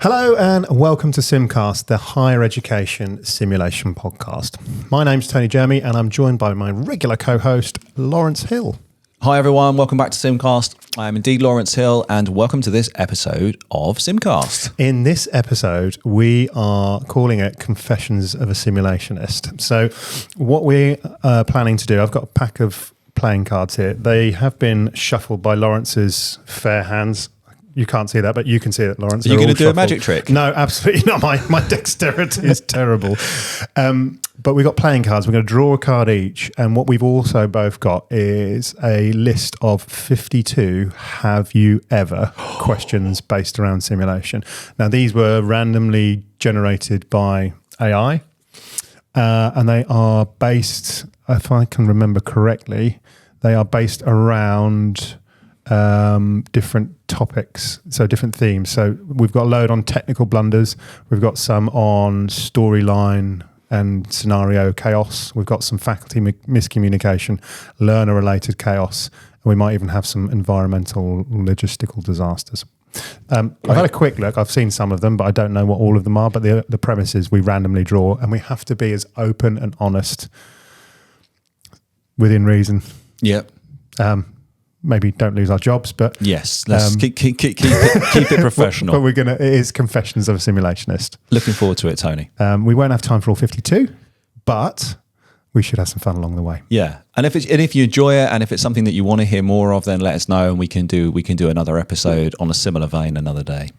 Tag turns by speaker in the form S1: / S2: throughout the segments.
S1: Hello and welcome to Simcast, the higher education simulation podcast. My name's Tony Jeremy and I'm joined by my regular co-host, Lawrence Hill.
S2: Hi everyone, welcome back to Simcast. I am indeed Lawrence Hill and welcome to this episode of Simcast.
S1: In this episode, we are calling it Confessions of a Simulationist. So what we are planning to do, I've got a pack of playing cards here. They have been shuffled by Lawrence's fair hands. You can't see that, but you can see it, Lawrence.
S2: Are you going to do a magic trick?
S1: No, absolutely not. My dexterity is terrible. But we've got playing cards. We're going to draw a card each. And what we've also both got is a list of 52 have you ever questions based around simulation. Now, these were randomly generated by AI. And they are based, if I can remember correctly, they are based around different topics, so different themes. So we've got a load on technical blunders, we've got some on storyline and scenario chaos, we've got some faculty miscommunication, learner related chaos, and we might even have some environmental logistical disasters. I've had a quick look, I've seen some of them, but I don't know what all of them are. But the premise is we randomly draw and we have to be as open and honest within reason.
S2: Yep.
S1: Maybe don't lose our jobs, but
S2: yes, let's keep it professional.
S1: But it is Confessions of a Simulationist.
S2: Looking forward to it, Tony.
S1: We won't have time for all 52, but we should have some fun along the way.
S2: Yeah, and if you enjoy it, and if it's something that you want to hear more of, then let us know, and we can do another episode on a similar vein another day.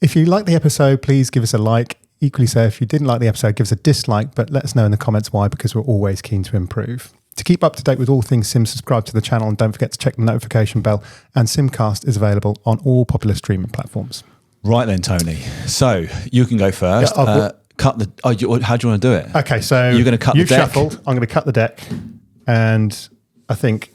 S1: If you like the episode, please give us a like. Equally so, if you didn't like the episode, give us a dislike, but let us know in the comments why, because we're always keen to improve. To keep up to date with all things Sim, subscribe to the channel and don't forget to check the notification bell. And Simcast is available on all popular streaming platforms.
S2: Right then, Tony. So you can go first.
S1: Yeah,
S2: cut the. How do you want to do it?
S1: Okay, so
S2: you're going to cut the deck.
S1: You've shuffled. I'm going to cut the deck, and I think.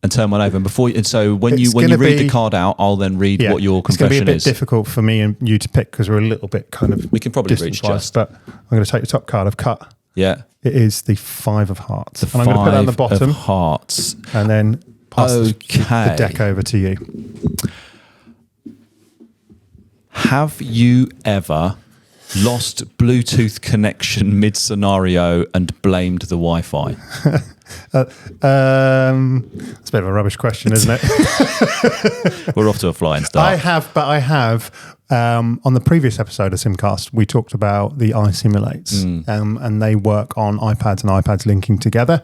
S2: And turn one over. And so when you read the card out, I'll then read what your confession is.
S1: It's going to be a bit difficult for me and you to pick because we're a little bit kind of.
S2: We can probably reach just.
S1: But I'm going to take the top card I've cut.
S2: Yeah.
S1: It is the 5 of hearts.
S2: And I'm going to put that on the bottom. Of hearts.
S1: And then pass the deck over to you.
S2: Have you ever lost Bluetooth connection mid-scenario and blamed the Wi-Fi?
S1: It's a bit of a rubbish question, isn't it?
S2: We're off to a flying start.
S1: I have. On the previous episode of Simcast, we talked about the iSimulates, and they work on iPads and iPads linking together.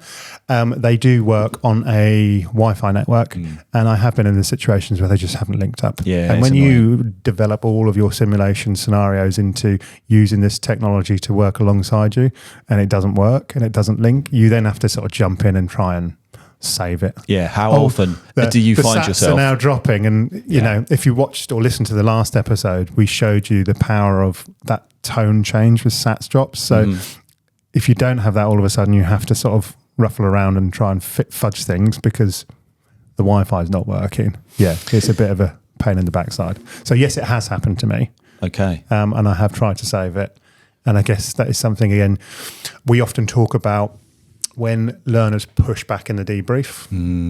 S1: They do work on a Wi-Fi network, and I have been in the situations where they just haven't linked up.
S2: Yeah,
S1: and when you develop all of your simulation scenarios into using this technology to work alongside you, and it doesn't work and it doesn't link, you then have to sort of jump in and try and save it.
S2: Yeah, how often do you find yourself? The
S1: sats are now dropping, and you know, if you watched or listened to the last episode, we showed you the power of that tone change with sats drops. So if you don't have that, all of a sudden you have to sort of ruffle around and try and fudge things because the Wi-Fi is not working. Yeah, it's a bit of a pain in the backside. So yes, it has happened to me.
S2: Okay.
S1: And I have tried to save it. And I guess that is something, again, we often talk about when learners push back in the debrief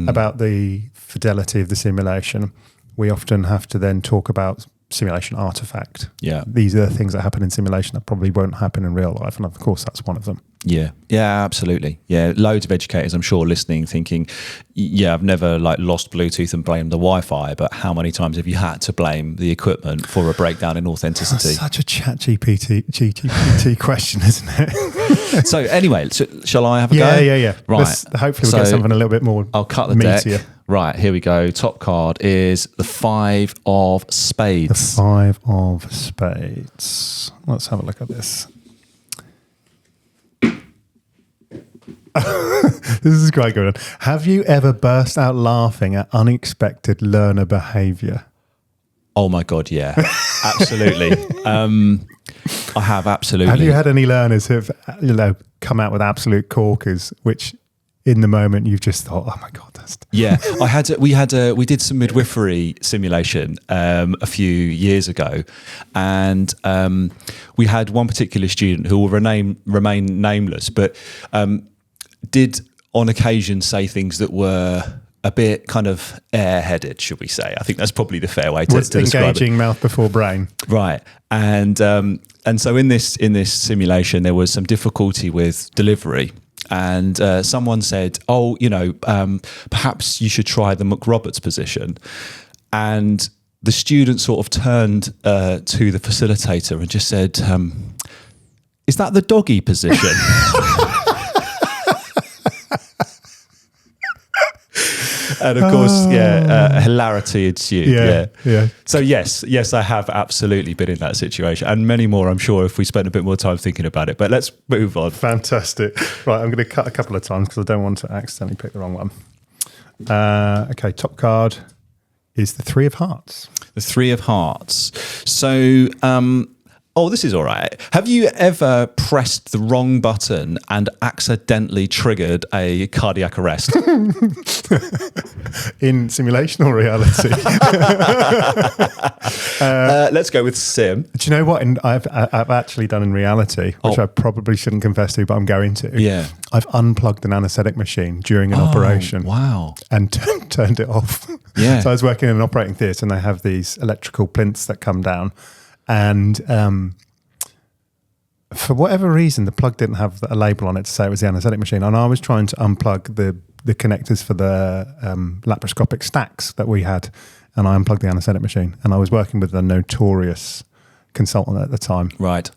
S1: about the fidelity of the simulation. We often have to then talk about simulation artifact.
S2: Yeah.
S1: These are the things that happen in simulation that probably won't happen in real life. And of course, that's one of them.
S2: Yeah. Yeah, absolutely. Yeah. Loads of educators, I'm sure, listening, thinking, yeah, I've never lost Bluetooth and blamed the Wi-Fi, but how many times have you had to blame the equipment for a breakdown in authenticity?
S1: That's such a GPT question, isn't it?
S2: So anyway, shall I have a go?
S1: Yeah.
S2: Right.
S1: Hopefully we'll get something a little bit more
S2: I'll cut the
S1: meatier.
S2: deck. Right, here we go. Top card is the 5 of spades.
S1: The 5 of spades. Let's have a look at this. This is quite good. Have you ever burst out laughing at unexpected learner behaviour?
S2: Oh my God, yeah. Absolutely. I have, absolutely.
S1: Have you had any learners who have come out with absolute corkers, which in the moment you've just thought, oh my God, that's...
S2: Yeah, we did some midwifery simulation a few years ago, and we had one particular student who will remain nameless, but did on occasion say things that were a bit kind of airheaded, should we say? I think that's probably the fair way to describe it.
S1: Engaging mouth before brain.
S2: Right. And so in this simulation, there was some difficulty with delivery. And someone said, perhaps you should try the McRoberts position. And the student sort of turned to the facilitator and just said, is that the doggy position? And of course, hilarity ensued. Yeah. So yes, I have absolutely been in that situation, and many more, I'm sure, if we spent a bit more time thinking about it. But let's move on.
S1: Fantastic. Right, I'm going to cut a couple of times because I don't want to accidentally pick the wrong one. Okay, top card is the Three of Hearts.
S2: The Three of Hearts. So, this is all right. Have you ever pressed the wrong button and accidentally triggered a cardiac arrest?
S1: In simulation or reality?
S2: Let's go with sim.
S1: Do you know what? I've actually done in reality, which I probably shouldn't confess to, but I'm going to.
S2: Yeah.
S1: I've unplugged an anaesthetic machine during an operation.
S2: Wow.
S1: And turned it off.
S2: Yeah.
S1: So I was working in an operating theatre and they have these electrical plinths that come down. And for whatever reason, the plug didn't have a label on it to say it was the anaesthetic machine. And I was trying to unplug the connectors for the laparoscopic stacks that we had. And I unplugged the anaesthetic machine. And I was working with a notorious consultant at the time.
S2: Right.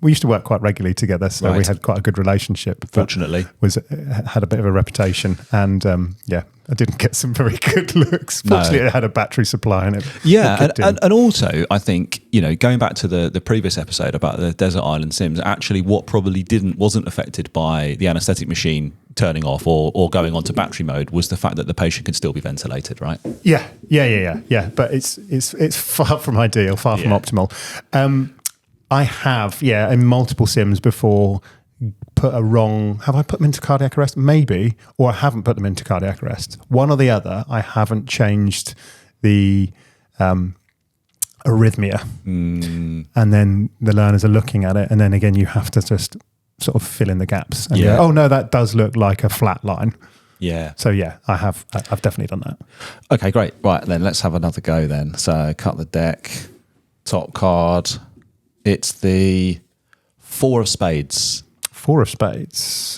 S1: We used to work quite regularly together, so we had quite a good relationship.
S2: Fortunately.
S1: Had a bit of a reputation. And I didn't get some very good looks. Fortunately, it had a battery supply in it.
S2: Yeah, and also, I think, going back to the previous episode about the desert island sims, actually what probably wasn't affected by the anaesthetic machine turning off or going onto battery mode was the fact that the patient can still be ventilated, right?
S1: Yeah. But it's far from ideal, far from optimal. I have, in multiple sims before, have I put them into cardiac arrest? Maybe, or I haven't put them into cardiac arrest. One or the other, I haven't changed the arrhythmia. And then the learners are looking at it, and then again, you have to just sort of fill in the gaps. And go, oh no, that does look like a flat line.
S2: Yeah.
S1: So I've definitely done that.
S2: Okay, great. Right, then let's have another go then. So cut the deck, top card. It's the Four of Spades.
S1: Four of Spades.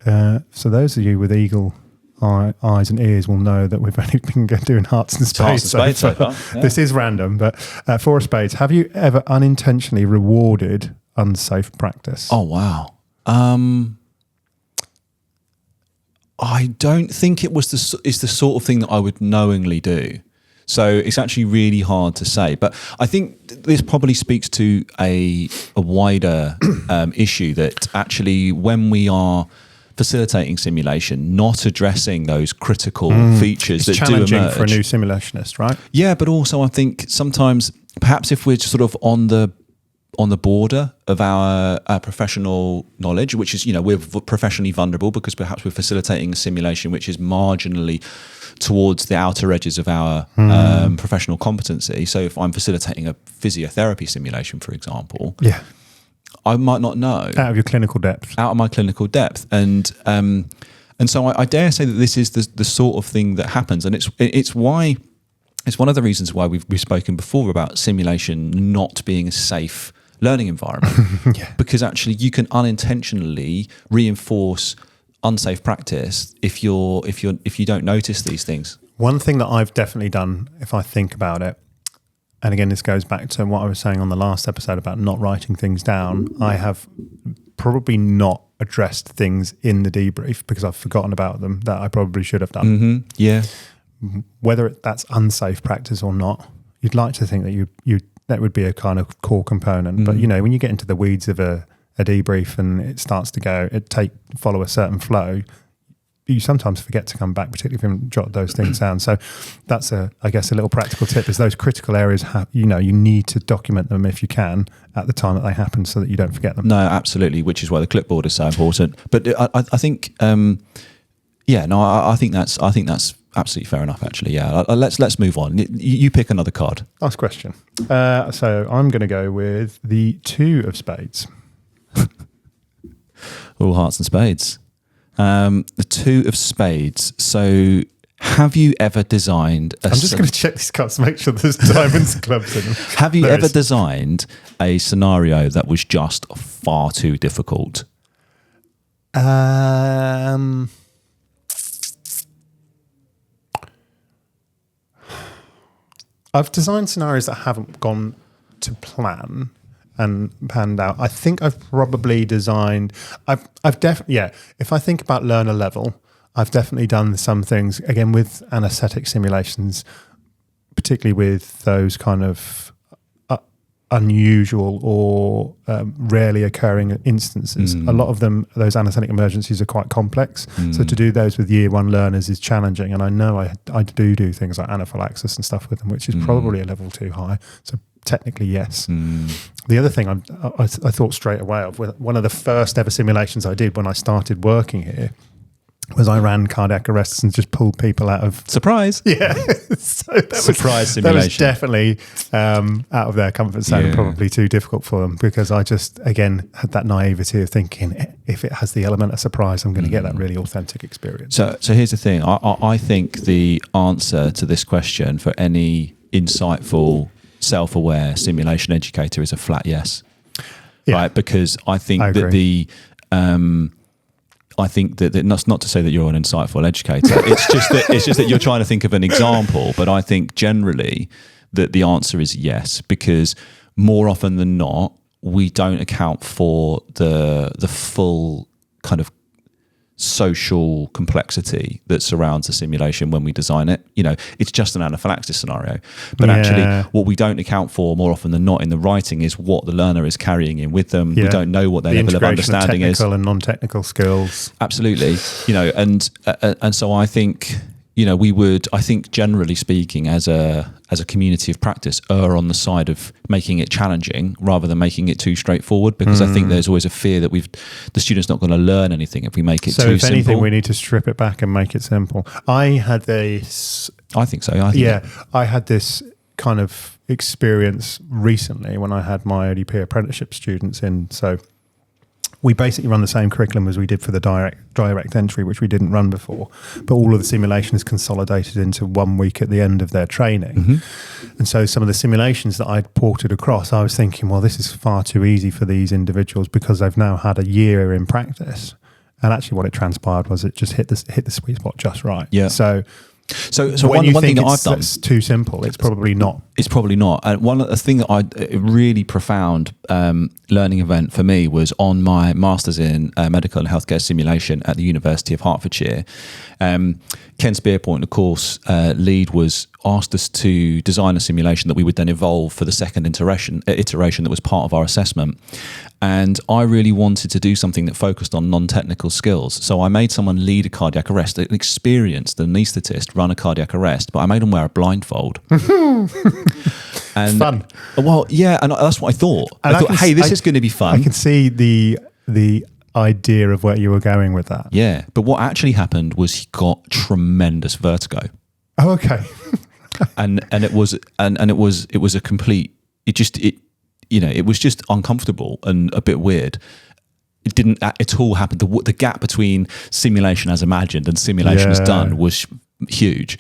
S1: So those of you with eagle eyes and ears will know that we've only been doing hearts and spades.
S2: So far. Yeah.
S1: This is random, but Four of Spades. Have you ever unintentionally rewarded unsafe practice?
S2: Oh, wow. I don't think it's the sort of thing that I would knowingly do. So it's actually really hard to say. But I think this probably speaks to a wider issue that actually when we are facilitating simulation, not addressing those critical features that do emerge.
S1: Challenging for a new simulationist, right?
S2: Yeah, but also I think sometimes perhaps if we're sort of on the border of our professional knowledge, which is, we're professionally vulnerable because perhaps we're facilitating a simulation which is marginally towards the outer edges of our professional competency. So if I'm facilitating a physiotherapy simulation, for example, I might not know.
S1: Out of your clinical depth.
S2: Out of my clinical depth. And so I dare say that this is the sort of thing that happens. And it's one of the reasons why we've spoken before about simulation not being a safe learning environment. Because actually you can unintentionally reinforce unsafe practice if you don't notice these things.
S1: One thing that I've definitely done, if I think about it, and again this goes back to what I was saying on the last episode about not writing things down, I have probably not addressed things in the debrief because I've forgotten about them that I probably should have done.
S2: Yeah.
S1: Whether that's unsafe practice or not, you'd like to think that you that would be a kind of core component. But when you get into the weeds of a debrief and it starts to follow a certain flow, you sometimes forget to come back, particularly if you haven't jotted those things down. So that's I guess a little practical tip is those critical areas, you need to document them if you can at the time that they happen so that you don't forget them.
S2: No, absolutely, which is why the clipboard is so important. But I think, I think that's absolutely fair enough, actually. Yeah, let's move on. You pick another card.
S1: Last question. So I'm going to go with the Two of Spades.
S2: All hearts and spades. The two of spades. So have you ever designed
S1: I'm just going to check these cards to make sure there's diamonds and clubs in them.
S2: Have you
S1: There
S2: ever
S1: is.
S2: designed a scenario that was just far too difficult?
S1: I've designed scenarios that haven't gone to plan and panned out. I think I've probably designed. I've definitely, yeah. If I think about learner level, I've definitely done some things again with anaesthetic simulations, particularly with those kind of unusual or rarely occurring instances. A lot of them, those anaesthetic emergencies, are quite complex. So to do those with year one learners is challenging. And I know I do things like anaphylaxis and stuff with them, which is probably a level too high. So technically, yes. The other thing I thought straight away of, one of the first ever simulations I did when I started working here, was I ran cardiac arrests and just pulled people out of...
S2: Surprise.
S1: Yeah. So
S2: Surprise simulation.
S1: That was definitely out of their comfort zone and probably too difficult for them, because I just, again, had that naivety of thinking, if it has the element of surprise, I'm going to get that really authentic experience.
S2: So here's the thing. I think the answer to this question for any insightful, self-aware simulation educator is a flat yes.
S1: Yeah.
S2: Right? Because I think
S1: I
S2: that
S1: agree.
S2: I think that that's not to say that you're an insightful educator. It's just that you're trying to think of an example. But I think generally that the answer is yes, because more often than not, we don't account for the full kind of social complexity that surrounds a simulation when we design it. You know, it's just an anaphylaxis scenario, but actually what we don't account for more often than not in the writing is what the learner is carrying in with them. We don't know what their level of understanding is.
S1: Technical and non-technical skills.
S2: Absolutely. You know, and so I think, you know, I think generally speaking, as a community of practice, err on the side of making it challenging rather than making it too straightforward, because I think there's always a fear that the student's not going to learn anything if we make it too simple. So if anything,
S1: we need to strip it back and make it simple. I think so. I had this kind of experience recently when I had my ODP apprenticeship students in. So we basically run the same curriculum as we did for the direct entry, which we didn't run before. But all of the simulation is consolidated into 1 week at the end of their training. And so some of the simulations that I'd ported across, I was thinking, well, this is far too easy for these individuals because they've now had a year in practice. And actually what it transpired was it just hit the sweet spot just right.
S2: Yeah.
S1: So
S2: one thing that I've done,
S1: it's too simple. It's probably not.
S2: It's probably not. And a thing that a really profound learning event for me was on my master's in medical and healthcare simulation at the University of Hertfordshire. Ken Spearpoint, the course lead, was asked us to design a simulation that we would then evolve for the second iteration that was part of our assessment. And I really wanted to do something that focused on non-technical skills. So I made someone lead a cardiac arrest, an experienced anaesthetist run a cardiac arrest, but I made them wear a blindfold. And
S1: fun.
S2: Well, yeah, and that's what I thought.
S1: And
S2: I thought, hey, this is going to be fun.
S1: I can see the idea of where you were going with that.
S2: Yeah, but what actually happened was he got tremendous vertigo.
S1: Oh, okay.
S2: and it was a complete. It was just uncomfortable and a bit weird. It didn't at all happen. The gap between simulation as imagined and simulation as done was huge.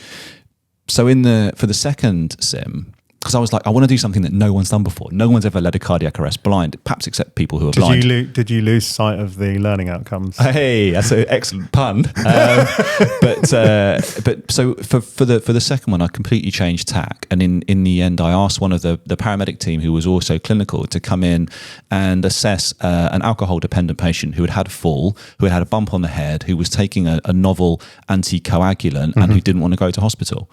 S2: So for the second sim, because I was like, I want to do something that no one's done before. No one's ever led a cardiac arrest blind, perhaps except people who are blind.
S1: Did you lose sight of the learning outcomes?
S2: Hey, that's an excellent pun. But so for the second one, I completely changed tack, and in the end, I asked one of the paramedic team, who was also clinical, to come in and assess an alcohol-dependent patient who had had a fall, who had had a bump on the head, who was taking a novel anticoagulant, and who didn't want to go to hospital,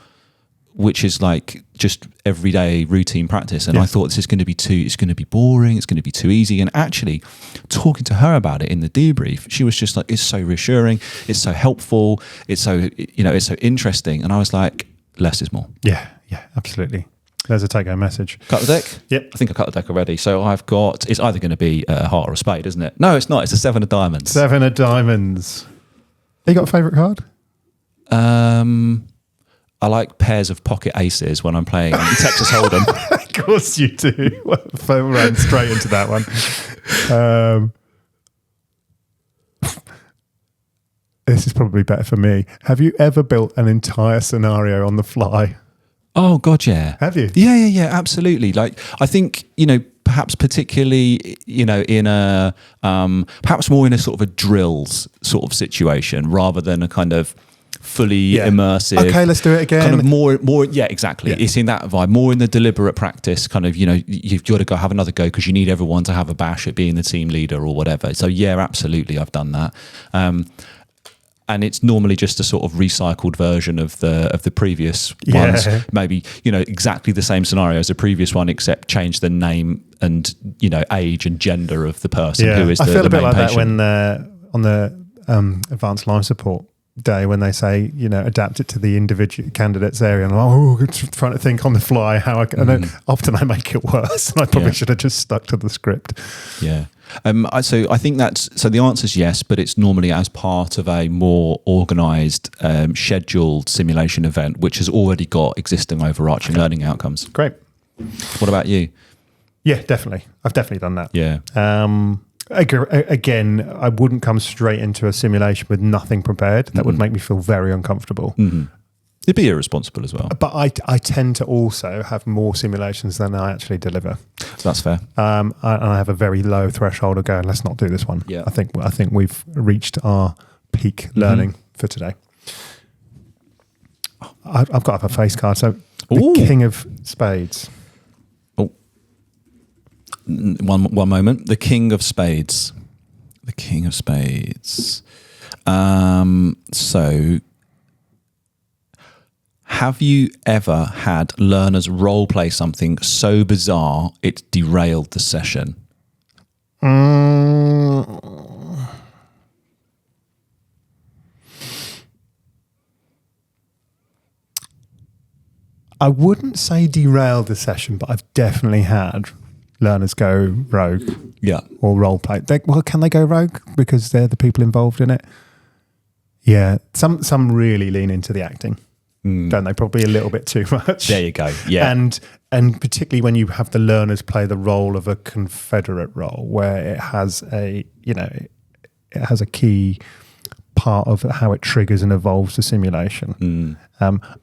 S2: which is like just everyday routine practice. And I thought, it's going to be boring, it's going to be too easy. And actually talking to her about it in the debrief, she was just like, it's so reassuring, it's so helpful, it's so interesting. And I was like, less is more.
S1: Yeah, absolutely. There's a take-home message.
S2: Cut the deck?
S1: Yep.
S2: I think I cut the deck already. So I've got, it's either going to be a heart or a spade, isn't it? No, it's not. It's a 7 of diamonds.
S1: 7 of diamonds. Have you got a favourite card?
S2: I like pairs of pocket aces when I'm playing Texas Hold'em.
S1: Of course you do. Phone ran straight into that one. This is probably better for me. Have you ever built an entire scenario on the fly?
S2: Oh God, yeah.
S1: Have you?
S2: Yeah, absolutely. Like, I think, perhaps particularly, in a perhaps more in a sort of a drills sort of situation rather than a kind of fully immersive.
S1: Okay, let's do it again.
S2: Kind of more. Yeah, exactly.
S1: Yeah.
S2: It's in that vibe, more in the deliberate practice. Kind of, you've got to go have another go because you need everyone to have a bash at being the team leader or whatever. So yeah, absolutely, I've done that. And it's normally just a sort of recycled version of the previous ones. Maybe, exactly the same scenario as the previous one, except change the name and, age and gender of the person who is the main patient. I feel a bit like that
S1: when on the advanced life support day when they say, adapt it to the individual candidate's area. And I'm trying to think on the fly how I can. Often I make it worse, and I probably should have just stuck to the script.
S2: Yeah. So I think so the answer is yes, but it's normally as part of a more organised, scheduled simulation event, which has already got existing overarching learning outcomes.
S1: Great.
S2: What about you?
S1: Yeah, definitely. I've definitely done that.
S2: Yeah.
S1: Again, I wouldn't come straight into a simulation with nothing prepared. That would make me feel very uncomfortable.
S2: It'd be irresponsible as well.
S1: But I tend to also have more simulations than I actually deliver.
S2: That's fair.
S1: And I have a very low threshold of going, let's not do this one.
S2: Yeah.
S1: I think we've reached our peak learning for today. I've got to have a face card. So the King of Spades.
S2: One moment. The King of Spades. The King of Spades. So, have you ever had learners role play something so bizarre it derailed the session?
S1: I wouldn't say derailed the session, but I've definitely had learners go rogue, or role play. Can they go rogue because they're the people involved in it? Yeah, some really lean into the acting, don't they? Probably a little bit too much.
S2: There you go. Yeah,
S1: and particularly when you have the learners play the role of a confederate role, where it has a it has a key part of how it triggers and evolves the simulation.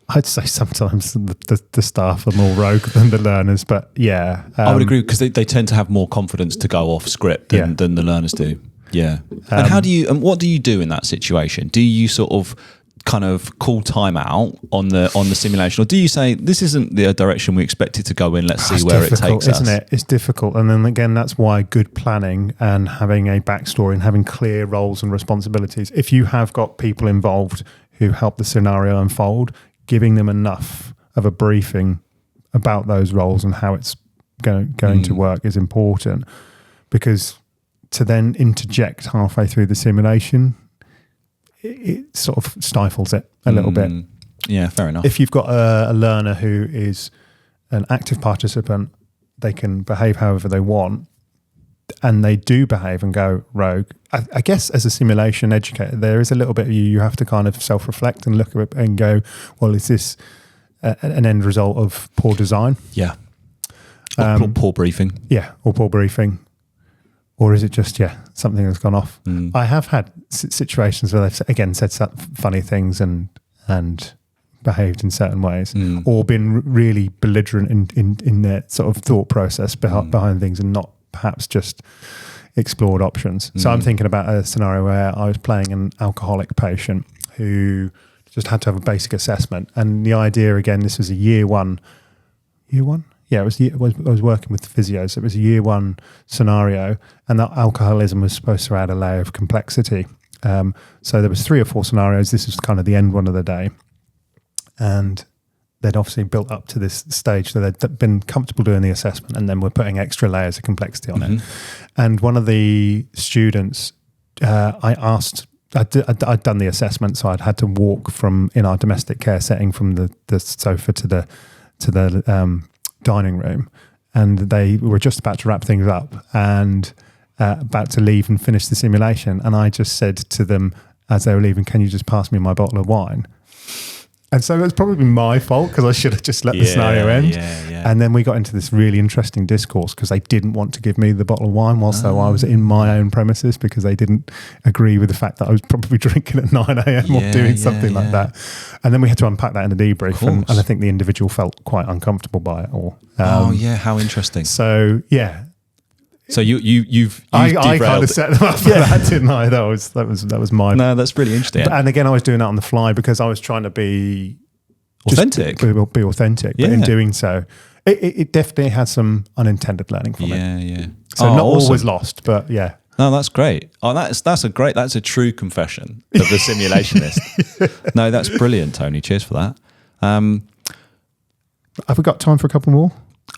S1: I'd say sometimes the staff are more rogue than the learners, but yeah.
S2: I would agree because they tend to have more confidence to go off script than the learners do. Yeah. And what do you do in that situation? Do you sort of kind of call time out on the simulation, or do you say this isn't the direction we expect it to go in, let's see where it takes us?
S1: Isn't it? It's difficult. And then again, that's why good planning and having a backstory and having clear roles and responsibilities. If you have got people involved who help the scenario unfold, giving them enough of a briefing about those roles and how it's going to work is important, because to then interject halfway through the simulation, it sort of stifles it a little bit.
S2: Yeah, fair enough.
S1: If you've got a learner who is an active participant, they can behave however they want, and they do behave and go rogue. I guess as a simulation educator, there is a little bit of you have to kind of self-reflect and look at it and go, well, is this an end result of poor design?
S2: Yeah. Or poor briefing.
S1: Yeah, or poor briefing. Or is it just, something that's gone off? I have had situations where they've, again, said funny things and behaved in certain ways, or been really belligerent in their sort of thought process behind things and not perhaps just explored options. So I'm thinking about a scenario where I was playing an alcoholic patient who just had to have a basic assessment. And the idea, again, this was a year one? Yeah, I was working with physios. So it was a year one scenario, and that alcoholism was supposed to add a layer of complexity. So there was 3 or 4 scenarios. This was kind of the end one of the day. And they'd obviously built up to this stage, so they'd been comfortable doing the assessment, and then we're putting extra layers of complexity on it. And one of the students, I asked, I'd done the assessment, so I'd had to walk in our domestic care setting from the sofa to the dining room, and they were just about to wrap things up and about to leave and finish the simulation. And I just said to them as they were leaving, "Can you just pass me my bottle of wine?" And so it was probably my fault because I should have just let the scenario end.
S2: Yeah.
S1: And then we got into this really interesting discourse because they didn't want to give me the bottle of wine whilst though I was in my own premises because they didn't agree with the fact that I was probably drinking at 9 a.m. or doing something like that. And then we had to unpack that in the debrief. And I think the individual felt quite uncomfortable by it all.
S2: How interesting.
S1: So, yeah.
S2: So you've
S1: I kind of set them up for that, didn't I? That was my.
S2: No, that's really interesting.
S1: And again, I was doing that on the fly because I was trying to be
S2: authentic.
S1: Be authentic. But in doing so, it definitely had some unintended learning from it.
S2: Yeah.
S1: So not always lost, but yeah.
S2: No, that's great. Oh, that's a true confession of the simulationist. No, that's brilliant, Tony. Cheers for that.
S1: Have we got time for a couple more?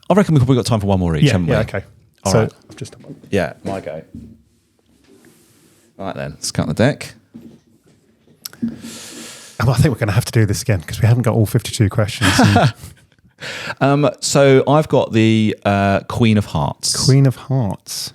S2: I reckon we've probably got time for one more each, haven't we?
S1: Yeah, okay.
S2: All
S1: so
S2: right.
S1: I've just done one.
S2: Yeah, my go. Right then, let's count the deck.
S1: I think we're going to have to do this again because we haven't got all 52 questions.
S2: So I've got the Queen of Hearts.
S1: Queen of Hearts.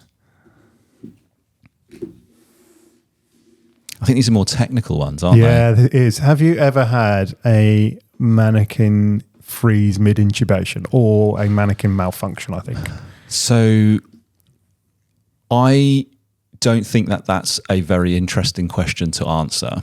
S2: I think these are more technical ones, aren't
S1: Yeah, it is. Have you ever had a mannequin freeze mid-intubation or a mannequin malfunction, I think?
S2: So I don't think that that's a very interesting question to answer.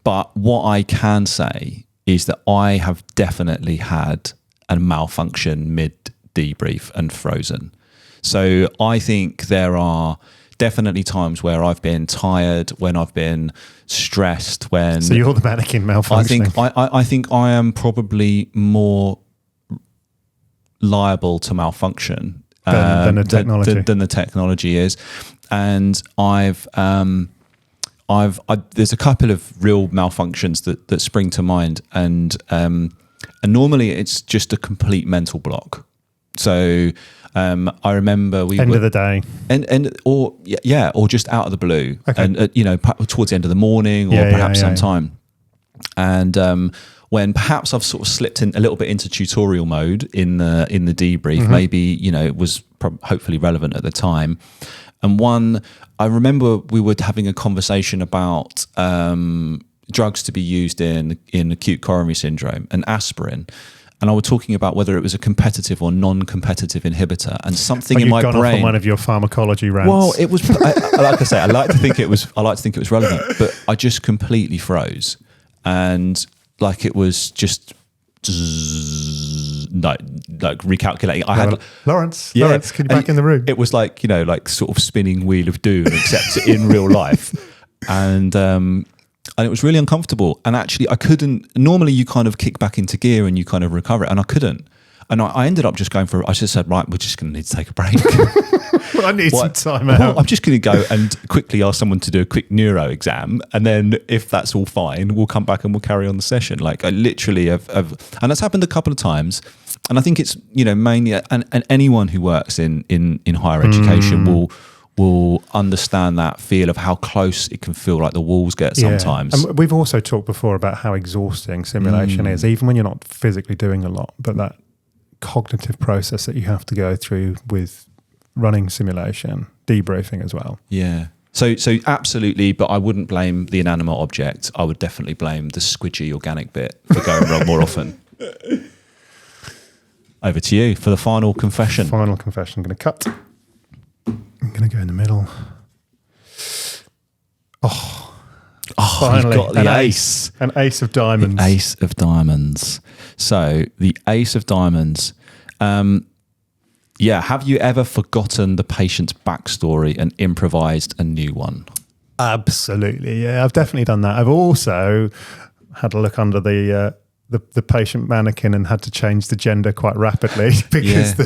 S2: But what I can say is that I have definitely had a malfunction mid-debrief and frozen. So I think there are definitely times where I've been tired, when I've been stressed, when...
S1: So you're the mannequin malfunctioning.
S2: I think I am probably more liable to malfunction
S1: than the technology
S2: is, and there's a couple of real malfunctions that spring to mind, and normally it's just a complete mental block. So I remember end
S1: of the day,
S2: or just out of the blue,
S1: okay.
S2: And towards the end of the morning, or perhaps sometime, and when perhaps I've sort of slipped in a little bit into tutorial mode in the debrief, maybe it was hopefully relevant at the time. And I remember we were having a conversation about drugs to be used in acute coronary syndrome and aspirin. And I was talking about whether it was a competitive or non-competitive inhibitor, and something in my brain. You've gone off on
S1: one of your pharmacology rants.
S2: Well, it was like I say, I like to think it was relevant, but I just completely froze, and like it was just like recalculating. I had
S1: Lawrence, can you back in the room?
S2: It was like like sort of spinning wheel of doom, except in real life, and it was really uncomfortable. And actually, I couldn't. Normally, you kind of kick back into gear and you kind of recover it, and I couldn't. And I ended up just going for. I just said, right, we're just going to need to take a break.
S1: I need some time out.
S2: Well, I'm just going to go and quickly ask someone to do a quick neuro exam, and then if that's all fine, we'll come back and we'll carry on the session. Like I literally have, and that's happened a couple of times. And I think it's mainly, and anyone who works in higher education will understand that feel of how close it can feel like the walls get sometimes.
S1: And we've also talked before about how exhausting simulation is, even when you're not physically doing a lot, but that cognitive process that you have to go through with running simulation, debriefing as well.
S2: Yeah. So absolutely, but I wouldn't blame the inanimate object. I would definitely blame the squidgy organic bit for going wrong more often. Over to you for the final confession.
S1: Final confession. I'm going to cut. I'm going to go in the middle. Finally,
S2: you've got the ace.
S1: An ace of diamonds.
S2: The ace of diamonds. So the ace of diamonds. Have you ever forgotten the patient's backstory and improvised a new one?
S1: Absolutely. Yeah, I've definitely done that. I've also had a look under the patient mannequin and had to change the gender quite rapidly because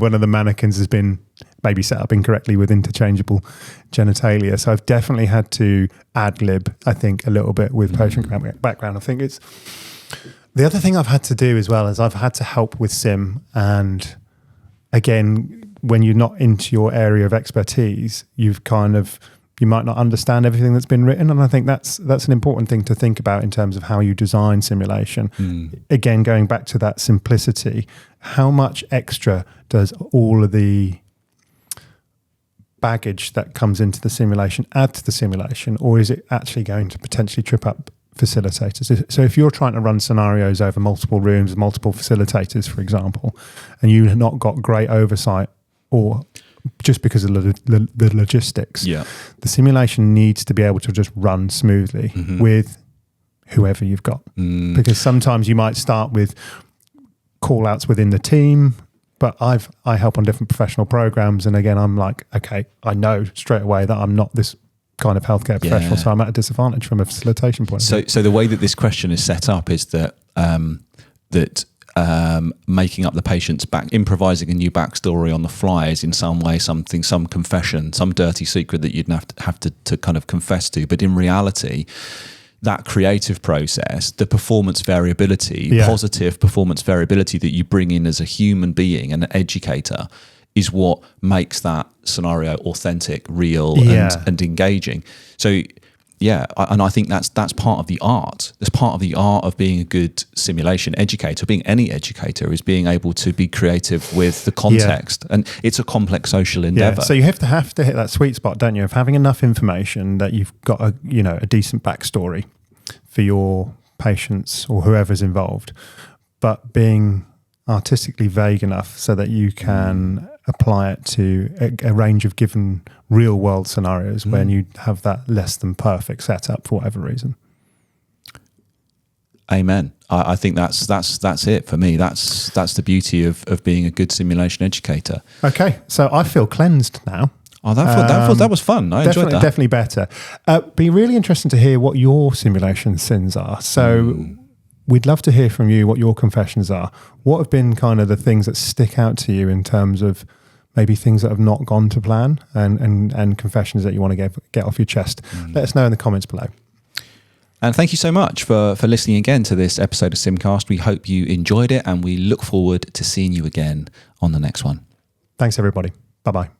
S1: one of the mannequins has been maybe set up incorrectly with interchangeable genitalia. So I've definitely had to ad-lib, I think, a little bit with patient background. I think it's... The other thing I've had to do as well is I've had to help with sim, and again, when you're not into your area of expertise, you might not understand everything that's been written. And I think that's an important thing to think about in terms of how you design simulation. Again, going back to that simplicity, how much extra does all of the baggage that comes into the simulation add to the simulation, or is it actually going to potentially trip up facilitators. So if you're trying to run scenarios over multiple rooms, multiple facilitators, for example, and you've not got great oversight, or just because of the logistics, the simulation needs to be able to just run smoothly with whoever you've got. Because sometimes you might start with call outs within the team, but I help on different professional programs, and again, I'm like, okay, I know straight away that I'm not this kind of healthcare professional, so I'm at a disadvantage from a facilitation point of view.
S2: So the way that this question is set up is that making up the patient's improvising a new backstory on the fly is in some way some confession, some dirty secret that you'd have to kind of confess to. But in reality, that creative process, the performance variability, positive performance variability that you bring in as a human being and an educator, is what makes that scenario authentic, real, and engaging. So, and I think that's part of the art. That's part of the art of being a good simulation educator. Being any educator is being able to be creative with the context, and it's a complex social endeavor.
S1: So you have to hit that sweet spot, don't you, of having enough information that you've got a decent backstory for your patients or whoever's involved, but being artistically vague enough so that you can apply it to a range of given real world scenarios when you have that less than perfect setup for whatever reason.
S2: Amen. I think that's it for me. That's the beauty of being a good simulation educator.
S1: Okay, so I feel cleansed now.
S2: Oh, that was fun. I enjoyed that.
S1: Definitely better. Be really interesting to hear what your simulation sins are. So we'd love to hear from you what your confessions are. What have been kind of the things that stick out to you in terms of maybe things that have not gone to plan, and confessions that you want to get off your chest? Let us know in the comments below.
S2: And thank you so much for listening again to this episode of Simcast. We hope you enjoyed it, and we look forward to seeing you again on the next one.
S1: Thanks, everybody. Bye-bye.